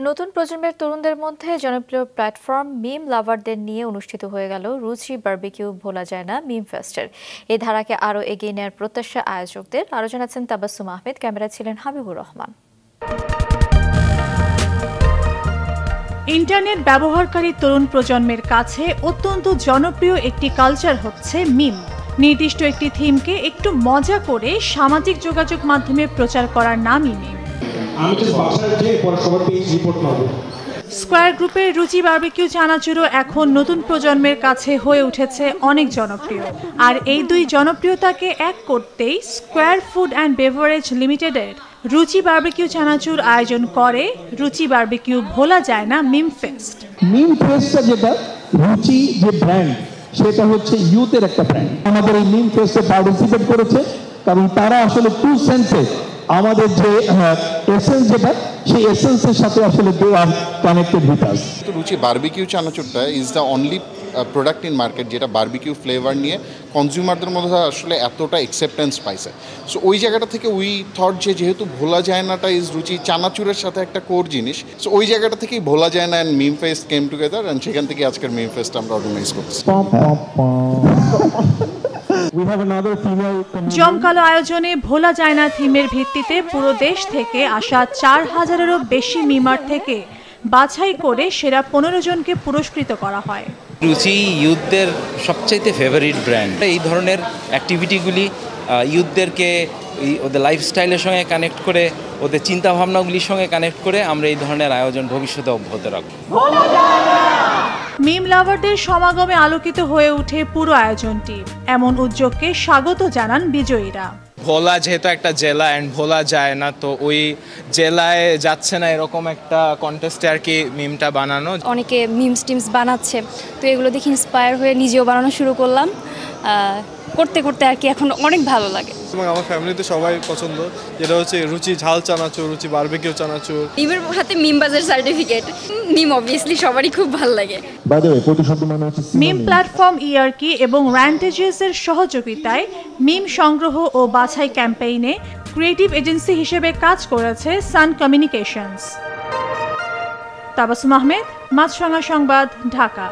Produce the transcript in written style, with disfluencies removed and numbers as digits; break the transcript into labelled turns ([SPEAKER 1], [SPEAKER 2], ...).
[SPEAKER 1] নতুন প্রজন্মের তরুণদের মধ্যে জনপ্রিয় প্ল্যাটফর্ম মিম লাভারদের নিয়ে অনুষ্ঠিত হয়ে গেল রুচি বারবিকিউ ভোলা যায় না মিম ফেস্টের। এই ধারাকে আরও এগিয়ে নেওয়ার প্রত্যাশা আয়োজকদের। আরও জানাচ্ছেন তাবাসসুম আহমেদ, ক্যামেরায় ছিলেন হাবিবুর রহমান।
[SPEAKER 2] ইন্টারনেট ব্যবহারকারী তরুণ প্রজন্মের কাছে অত্যন্ত জনপ্রিয় একটি কালচার হচ্ছে মিম। নির্দিষ্ট একটি থিমকে একটু মজা করে সামাজিক যোগাযোগ মাধ্যমে প্রচার করার নামই মিম। স্কয়ার গ্রুপের রুচি বারবিকিউ চানাচুরও এখন নতুন প্রজন্মের কাছে হয়ে উঠেছে অনেক জনপ্রিয়। আর এই দুই জনপ্রিয়তাকে এক করতেই স্কয়ার ফুড অ্যান্ড বেভারেজ লিমিটেডের রুচি বারবিকিউ চানাচুর আয়োজন করে রুচি বারবিকিউ ভোলা যায় না মিম ফেস্ট।
[SPEAKER 3] মিম ফেস্টটা যেটা রুচি যে ব্র্যান্ড, সেটা হচ্ছে ইউথের একটা ব্র্যান্ড। আমাদের এই মিম ফেস্টে পার্টিসিপেট করেছে কারণ তারা আসলে টু সেন্সে আমাদের যে এসেন্স যেটা সেই এসেন্সের সাথে আসলে দে are connected with us.
[SPEAKER 4] Ruchi barbecue চানাচুরটা is the only product in market যেটা বারবিকিউ ফ্লেভার নিয়ে কনজিউমারদের মধ্যে আসলে এতটা অ্যাকসেপ্টেন্স পাইছে। সো ওই জায়গাটা থেকে উই থট যে যেহেতু ভোলা যায় নাটা ইজ রুচি চানাচুরের সাথে একটা কোর জিনিস, সো ওই জায়গাটা থেকেই ভোলা যায় না and meme fest came together and সেখান থেকে আজকের মিম ফেস্ট আমরা অর্গানাইজ করছি।
[SPEAKER 2] জমকালো আয়োজনে ভোলা যায় না থিমের ভিত্তিতে পুরো দেশ থেকে আসা 4000-এরও বেশি মিমার থেকে বাছাই করে সেরা 15 জনকে পুরস্কৃত করা হয়।
[SPEAKER 5] রুচি ইউথদের সবচাইতে ফেভারিট ব্র্যান্ড। এই ধরনের অ্যাক্টিভিটিগুলি ইউথদেরকে ওদের লাইফস্টাইলের সঙ্গে কানেক্ট করে, ওদের চিন্তাভাবনাগুলির সঙ্গে কানেক্ট করে আমরা এই ধরনের আয়োজন ভবিষ্যতে অব্যাহত রাখব।
[SPEAKER 2] মিম লাভারদের সমাগমে আলোকিত হয়ে ওঠে পুরো আয়োজনটি। এমন উদ্যোগকে স্বাগত জানান বিজয়ীরা।
[SPEAKER 6] ভোলা যেহেতু একটা জেলা অ্যান্ড ভোলা যায় না, তো ওই জেলায় যাচ্ছে না এরকম একটা কন্টেস্টে আর কি মিমটা বানানো।
[SPEAKER 7] অনেকে মিমস টিমস বানাচ্ছে, তো এগুলো দেখে ইন্সপায়ার হয়ে নিজেও বানানো শুরু করলাম। করতে করতে আর কি এখন অনেক ভালো লাগে।
[SPEAKER 8] এবং আমার ফ্যামিলিতে সবাই পছন্দ, যেটা হচ্ছে রুচি ঝাল চানাচুর, রুচি বারবিকিউ চানাচুর।
[SPEAKER 7] মিমের হাতে মিম বাজার সার্টিফিকেট, মিম অবভিয়াসলি সবারই খুব ভালো লাগে।
[SPEAKER 2] মিম প্ল্যাটফর্ম ইয়ারকি এবং র্যান্টেজেসের সহযোগিতায় মিম সংগ্রহ ও বাছাই ক্যাম্পেইনে ক্রিয়েটিভ এজেন্সি হিসেবে কাজ করেছে সান কমিউনিকেশনস। তাবাসসুম আহমেদ, মাছরাঙা সংবাদ, ঢাকা।